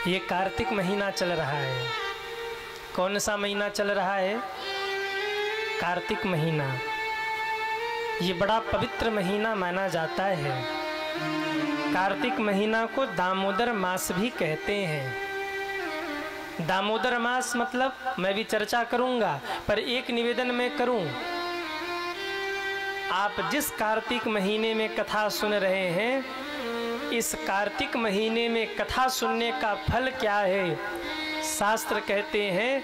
ये कार्तिक महीना चल रहा है। कौन सा महीना चल रहा है? कार्तिक महीना। ये बड़ा पवित्र महीना माना जाता है। कार्तिक महीना को दामोदर मास भी कहते हैं। दामोदर मास मतलब मैं भी चर्चा करूंगा, पर एक निवेदन मैं करूं। आप जिस कार्तिक महीने में कथा सुन रहे हैं, इस कार्तिक महीने में कथा सुनने का फल क्या है? शास्त्र कहते हैं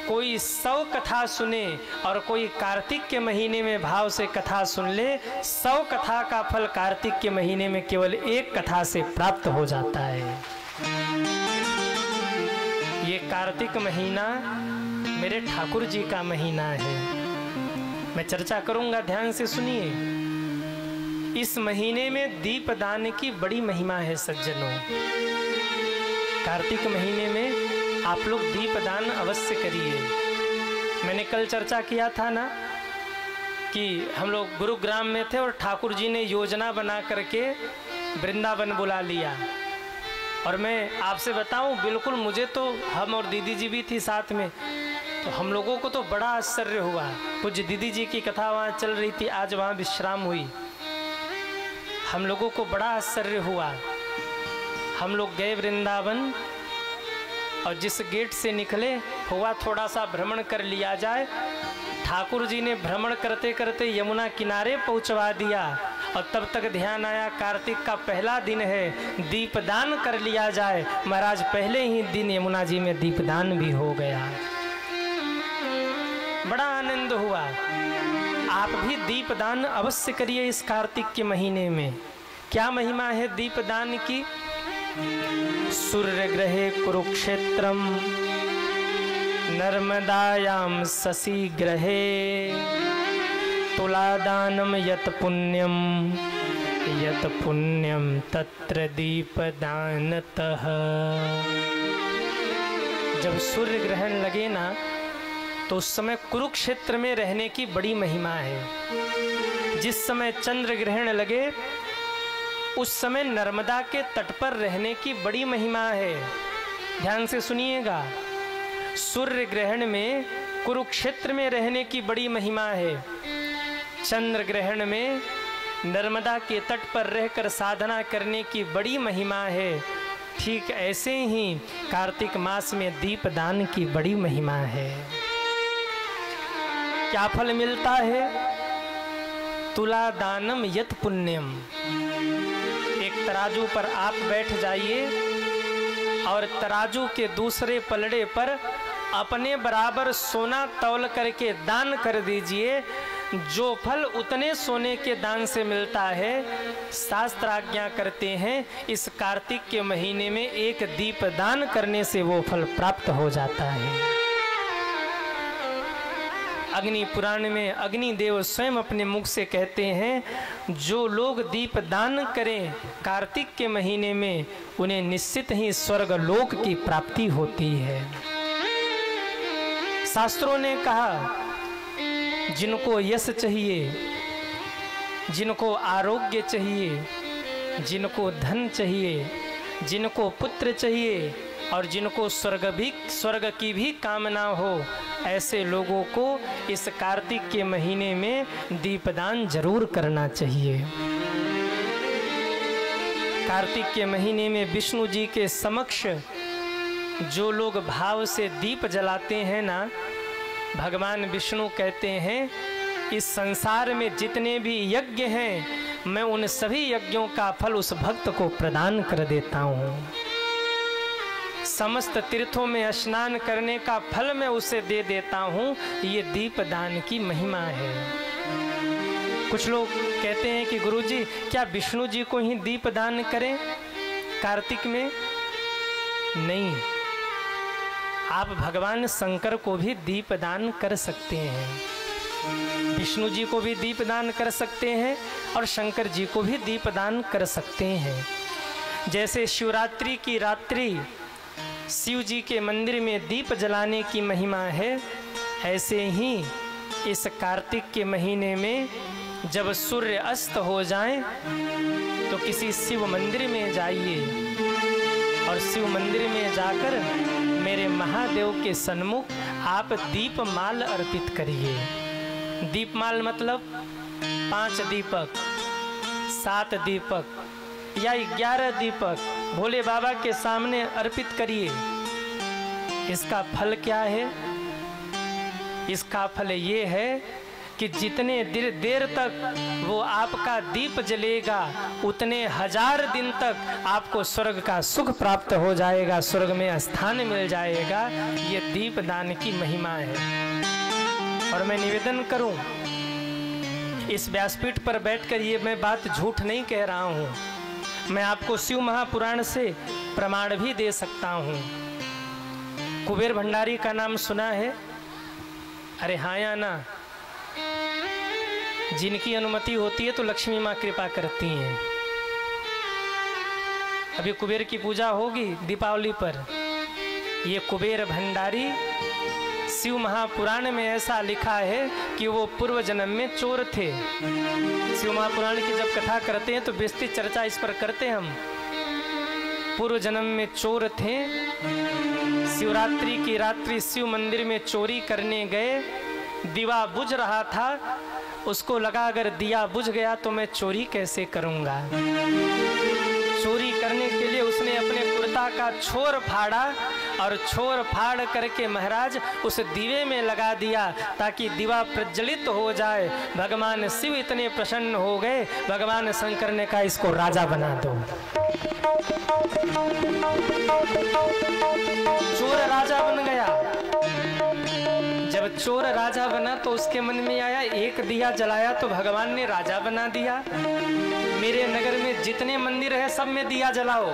कोई 100 कथा सुने और कोई कार्तिक के महीने में भाव से कथा सुन ले, 100 कथा का फल कार्तिक के महीने में केवल एक कथा से प्राप्त हो जाता है। ये कार्तिक महीना मेरे ठाकुर जी का महीना है। मैं चर्चा करूंगा, ध्यान से सुनिए। इस महीने में दीपदान की बड़ी महिमा है सज्जनों। कार्तिक महीने में आप लोग दीपदान अवश्य करिए। मैंने कल चर्चा किया था ना कि हम लोग गुरुग्राम में थे और ठाकुर जी ने योजना बना करके वृंदावन बुला लिया। और मैं आपसे बताऊं, बिल्कुल मुझे तो, हम और दीदी जी भी थी साथ में, तो हम लोगों को तो बड़ा आश्चर्य हुआ। कुछ दीदी जी की कथा वहाँ चल रही थी, आज वहाँ विश्राम हुई। हम लोगों को बड़ा आश्चर्य हुआ। हम लोग गए वृंदावन और जिस गेट से निकले हुआ थोड़ा सा भ्रमण कर लिया जाए। ठाकुर जी ने भ्रमण करते करते यमुना किनारे पहुंचवा दिया और तब तक ध्यान आया कार्तिक का पहला दिन है, दीपदान कर लिया जाए। महाराज पहले ही दिन यमुना जी में दीपदान भी हो गया। बड़ा आनंद हुआ। आप भी दीपदान अवश्य करिए इस कार्तिक के महीने में। क्या महिमा है दीपदान की? सूर्यग्रहे कुरुक्षेत्रम नर्मदायाम शशि ग्रहे तुलादानम यत पुण्यम तत्र दीपदानतः। जब सूर्य ग्रहण लगे ना, तो उस समय कुरुक्षेत्र में रहने की बड़ी महिमा है। जिस समय चंद्र ग्रहण लगे उस समय नर्मदा के तट पर रहने की बड़ी महिमा है। ध्यान से सुनिएगा। सूर्य ग्रहण में कुरुक्षेत्र में रहने की बड़ी महिमा है। चंद्र ग्रहण में नर्मदा के तट पर रहकर साधना करने की बड़ी महिमा है। ठीक ऐसे ही कार्तिक मास में दीपदान की बड़ी महिमा है। क्या फल मिलता है? तुला दानम यत पुण्यम। एक तराजू पर आप बैठ जाइए और तराजू के दूसरे पलड़े पर अपने बराबर सोना तौल करके दान कर दीजिए। जो फल उतने सोने के दान से मिलता है, शास्त्र आज्ञा करते हैं इस कार्तिक के महीने में एक दीप दान करने से वो फल प्राप्त हो जाता है। अग्नि पुराण में अग्निदेव स्वयं अपने मुख से कहते हैं, जो लोग दीप दान करें कार्तिक के महीने में, उन्हें निश्चित ही स्वर्ग लोक की प्राप्ति होती है। शास्त्रों ने कहा, जिनको यश चाहिए, जिनको आरोग्य चाहिए, जिनको धन चाहिए, जिनको पुत्र चाहिए और जिनको स्वर्ग की भी कामना हो, ऐसे लोगों को इस कार्तिक के महीने में दीपदान जरूर करना चाहिए। कार्तिक के महीने में विष्णु जी के समक्ष जो लोग भाव से दीप जलाते हैं ना, भगवान विष्णु कहते हैं, इस संसार में जितने भी यज्ञ हैं, मैं उन सभी यज्ञों का फल उस भक्त को प्रदान कर देता हूँ। समस्त तीर्थों में स्नान करने का फल मैं उसे दे देता हूँ। ये दीपदान की महिमा है। कुछ लोग कहते हैं कि गुरुजी, क्या विष्णु जी को ही दीपदान करें कार्तिक में? नहीं, आप भगवान शंकर को भी दीपदान कर सकते हैं। विष्णु जी को भी दीपदान कर सकते हैं और शंकर जी को भी दीपदान कर सकते हैं। जैसे शिवरात्रि की रात्रि शिव जी के मंदिर में दीप जलाने की महिमा है, ऐसे ही इस कार्तिक के महीने में जब सूर्य अस्त हो जाए तो किसी शिव मंदिर में जाइए और और शिव मंदिर में जाकर मेरे महादेव के सन्मुख आप दीपमाल अर्पित करिए। दीपमाल मतलब 5 दीपक, 7 दीपक या 11 दीपक भोले बाबा के सामने अर्पित करिए। इसका फल क्या है? इसका फल ये है कि जितने देर तक वो आपका दीप जलेगा उतने 1000 दिन तक आपको स्वर्ग का सुख प्राप्त हो जाएगा, स्वर्ग में स्थान मिल जाएगा। ये दीप दान की महिमा है। और मैं निवेदन करूं, इस व्यासपीठ पर बैठकर ये मैं बात झूठ नहीं कह रहा हूं, मैं आपको शिव महापुराण से प्रमाण भी दे सकता हूं। कुबेर भंडारी का नाम सुना है? अरे हाँ या ना? जिनकी अनुमति होती है तो लक्ष्मी माँ कृपा करती हैं। अभी कुबेर की पूजा होगी दीपावली पर। ये कुबेर भंडारी, शिव महापुराण में ऐसा लिखा है कि वो पूर्व जन्म में चोर थे। शिव महापुराण की जब कथा करते हैं तो विस्तृत चर्चा इस पर करते हैं हम। पूर्व जन्म में चोर थे। शिवरात्रि की रात्रि शिव मंदिर में चोरी करने गए। दिवा बुझ रहा था, उसको लगा अगर दिया बुझ गया तो मैं चोरी कैसे करूंगा। चोरी करने के लिए उसने अपने कुर्ता का छोर फाड़ा और छोर फाड़ करके महाराज उस दीवे में लगा दिया ताकि दीवा प्रज्वलित हो जाए। भगवान शिव इतने प्रसन्न हो गए, भगवान शंकर ने कहा इसको राजा बना दो। चोर राजा बन गया। जब चोर राजा बना तो उसके मन में आया एक दिया जलाया तो भगवान ने राजा बना दिया। मेरे नगर में जितने मंदिर है सब में दिया जलाओ।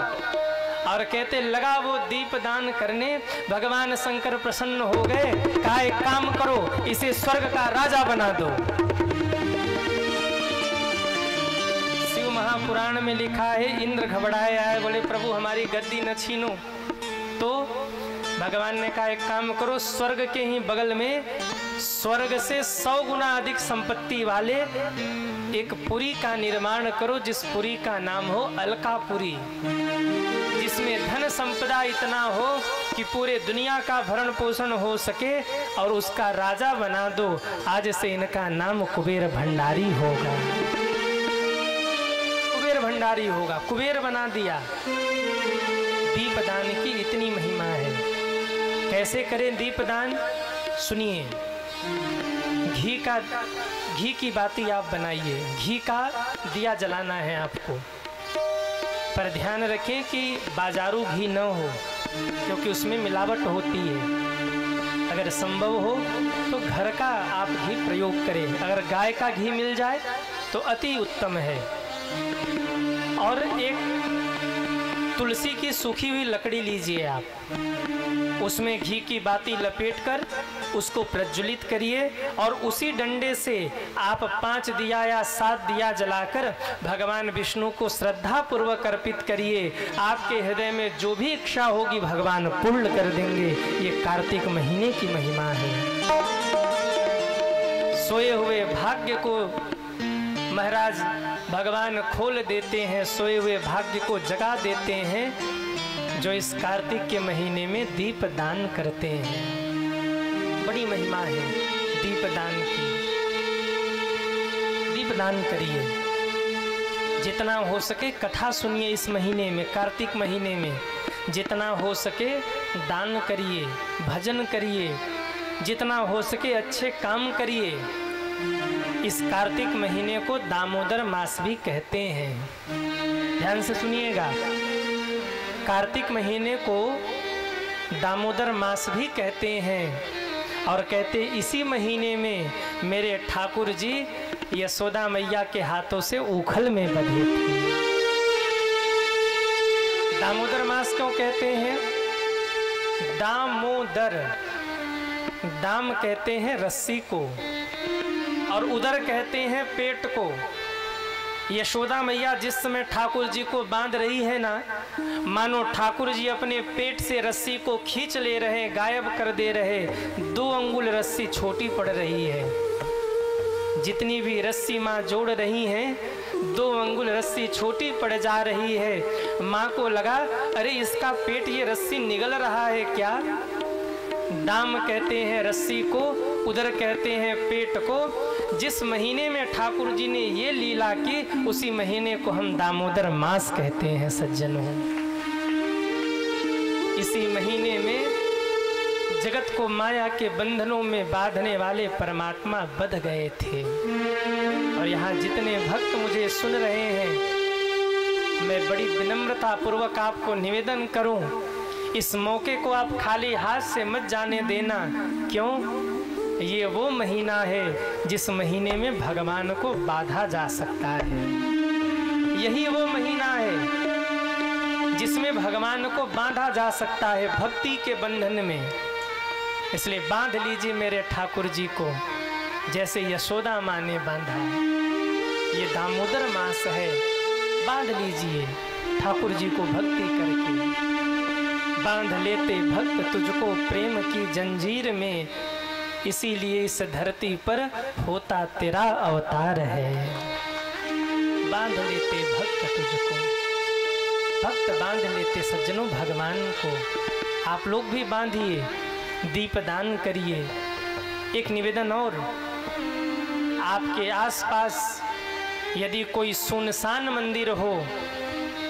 और कहते लगा वो दीप दान करने। भगवान शंकर प्रसन्न हो गए, कहा एक काम करो इसे स्वर्ग का राजा बना दो। शिव महापुराण में लिखा है इंद्र घबराए आए, बोले प्रभु हमारी गद्दी न छीनो। तो भगवान ने कहा एक काम करो, स्वर्ग के ही बगल में स्वर्ग से 100 गुना अधिक संपत्ति वाले एक पुरी का निर्माण करो, जिस पुरी का नाम हो अलकापुरी, जिसमें धन संपदा इतना हो कि पूरे दुनिया का भरण पोषण हो सके, और उसका राजा बना दो। आज से इनका नाम कुबेर भंडारी होगा। कुबेर भंडारी होगा, कुबेर बना दिया। दीपदान की इतनी महिमा है। कैसे करें दीपदान? सुनिए। घी की बाती आप बनाइए। घी का दिया जलाना है आपको, पर ध्यान रखें कि बाजारू घी न हो, क्योंकि उसमें मिलावट होती है। अगर संभव हो तो घर का आप घी प्रयोग करें। अगर गाय का घी मिल जाए तो अति उत्तम है। और एक तुलसी की सूखी हुई लकड़ी लीजिए आप, उसमें घी की बाती लपेटकर उसको प्रज्वलित करिए और उसी डंडे से आप 5 दिया या 7 दिया जलाकर भगवान विष्णु को श्रद्धा पूर्वक अर्पित करिए। आपके हृदय में जो भी इच्छा होगी भगवान पूर्ण कर देंगे। ये कार्तिक महीने की महिमा है। सोए हुए भाग्य को महाराज भगवान खोल देते हैं, सोए हुए भाग्य को जगा देते हैं जो इस कार्तिक के महीने में दीप दान करते हैं। बड़ी महिमा है दीपदान की। दीपदान करिए, जितना हो सके कथा सुनिए। इस महीने में, कार्तिक महीने में जितना हो सके दान करिए, भजन करिए, जितना हो सके अच्छे काम करिए। इस कार्तिक महीने को दामोदर मास भी कहते हैं। ध्यान से सुनिएगा, कार्तिक महीने को दामोदर मास भी कहते हैं। और कहते इसी महीने में मेरे ठाकुर जी यशोदा मैया के हाथों से ऊखल में बंधे थे। दामोदर मास क्यों कहते हैं? दामोदर, दाम कहते हैं रस्सी को और उदर कहते हैं पेट को। यशोदा मैया जिस समय ठाकुर जी को बांध रही है ना, मानो ठाकुर जी अपने पेट से रस्सी को खींच ले रहे, गायब कर दे रहे। 2 अंगुल रस्सी छोटी पड़ रही है। जितनी भी रस्सी माँ जोड़ रही हैं 2 अंगुल रस्सी छोटी पड़ जा रही है। माँ को लगा अरे इसका पेट ये रस्सी निगल रहा है क्या। दाम कहते हैं रस्सी को, उधर कहते हैं पेट को। जिस महीने में ठाकुर जी ने ये लीला की उसी महीने को हम दामोदर मास कहते हैं सज्जनों। इसी महीने में जगत को माया के बंधनों में बांधने वाले परमात्मा बध गए थे। और यहाँ जितने भक्त मुझे सुन रहे हैं, मैं बड़ी विनम्रता पूर्वक आपको निवेदन करूं, इस मौके को आप खाली हाथ से मत जाने देना। क्यों? ये वो महीना है जिस महीने में भगवान को बांधा जा सकता है। यही वो महीना है जिसमें भगवान को बांधा जा सकता है भक्ति के बंधन में। इसलिए बांध लीजिए मेरे ठाकुर जी को, जैसे यशोदा माँ ने बांधा। ये दामोदर मास है, बांध लीजिए ठाकुर जी को भक्ति करके। बांध लेते भक्त तुझको प्रेम की जंजीर में, इसीलिए इस धरती पर होता तेरा अवतार है। बांध लेते भक्त तुझको, भक्त बांध लेते सज्जनों भगवान को। आप लोग भी बांधिए, दीपदान करिए। एक निवेदन और, आपके आसपास यदि कोई सुनसान मंदिर हो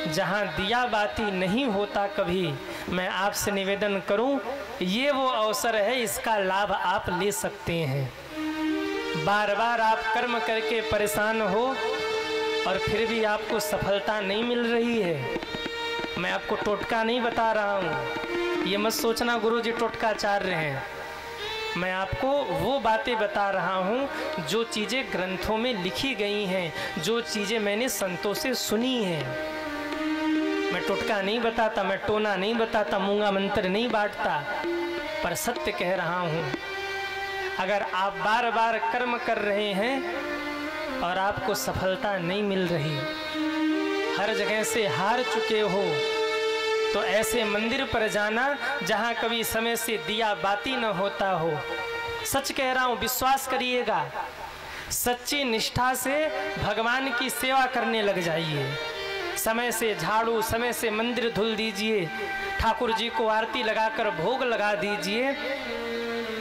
जहां दिया बाती नहीं होता कभी, मैं आपसे निवेदन करूं, ये वो अवसर है, इसका लाभ आप ले सकते हैं। बार बार आप कर्म करके परेशान हो और फिर भी आपको सफलता नहीं मिल रही है। मैं आपको टोटका नहीं बता रहा हूँ, ये मत सोचना गुरुजी टोटका चार रहे हैं। मैं आपको वो बातें बता रहा हूँ जो चीज़ें ग्रंथों में लिखी गई हैं, जो चीज़ें मैंने संतों से सुनी हैं। मैं टोटका नहीं बताता, मैं टोना नहीं बताता, मूंगा मंत्र नहीं बांटता, पर सत्य कह रहा हूँ। अगर आप बार बार कर्म कर रहे हैं और आपको सफलता नहीं मिल रही, हर जगह से हार चुके हो, तो ऐसे मंदिर पर जाना जहाँ कभी समय से दिया बाती न होता हो। सच कह रहा हूँ, विश्वास करिएगा, सच्ची निष्ठा से भगवान की सेवा करने लग जाइए। समय से झाड़ू, समय से मंदिर धुल दीजिए, ठाकुर जी को आरती लगाकर भोग लगा दीजिए।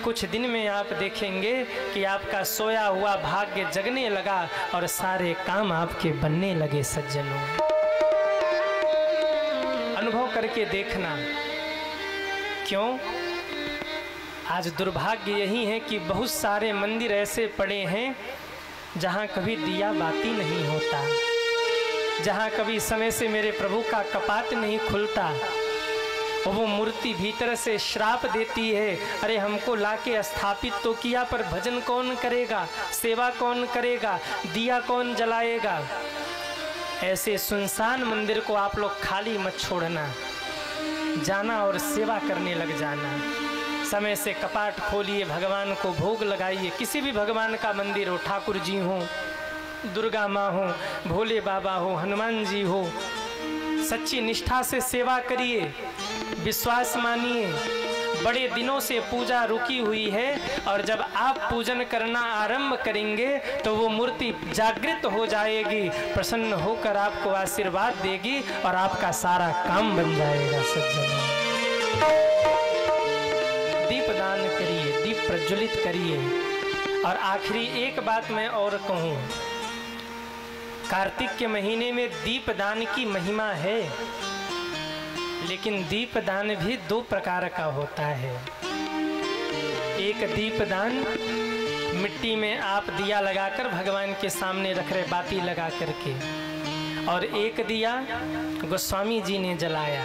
कुछ दिन में आप देखेंगे कि आपका सोया हुआ भाग्य जगने लगा और सारे काम आपके बनने लगे सज्जनों। अनुभव करके देखना। क्यों? आज दुर्भाग्य यही है कि बहुत सारे मंदिर ऐसे पड़े हैं जहाँ कभी दिया बाती नहीं होता, जहाँ कभी समय से मेरे प्रभु का कपाट नहीं खुलता। और वो मूर्ति भीतर से श्राप देती है, अरे हमको लाके स्थापित तो किया, पर भजन कौन करेगा, सेवा कौन करेगा, दिया कौन जलाएगा। ऐसे सुनसान मंदिर को आप लोग खाली मत छोड़ना, जाना और सेवा करने लग जाना। समय से कपाट खोलिए, भगवान को भोग लगाइए। किसी भी भगवान का मंदिर हो, ठाकुर जी हो, दुर्गा माँ हो, भोले बाबा हो, हनुमान जी हो, सच्ची निष्ठा से सेवा करिए। विश्वास मानिए, बड़े दिनों से पूजा रुकी हुई है और जब आप पूजन करना आरंभ करेंगे तो वो मूर्ति जागृत हो जाएगी, प्रसन्न होकर आपको आशीर्वाद देगी और आपका सारा काम बन जाएगा सज्जनों। दीप दान करिए, दीप प्रज्वलित करिए। और आखिरी एक बात मैं और कहूँ, कार्तिक के महीने में दीप दान की महिमा है, लेकिन दीप दान भी 2 प्रकार का होता है। एक दीप दान मिट्टी में आप दिया लगाकर भगवान के सामने रख रहे, बाती लगा करके, और एक दिया गोस्वामी जी ने जलाया।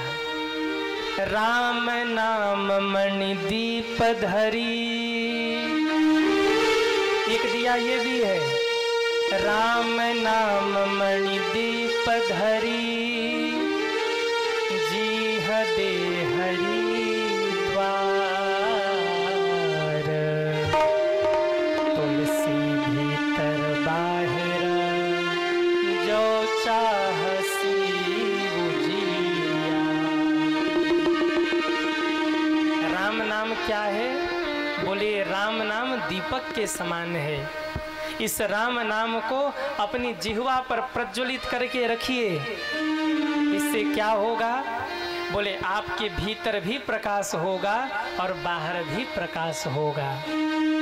राम नाम मणि दीप धरी, एक दिया ये भी है, राम नाम मणि दीप धरी, दे हरि द्वार, तुलसी भीतर बाहर, जो चाहसी उजिया। राम नाम क्या है? बोले राम नाम दीपक के समान है। इस राम नाम को अपनी जिह्वा पर प्रज्वलित करके रखिए। इससे क्या होगा? बोले आपके भीतर भी प्रकाश होगा और बाहर भी प्रकाश होगा।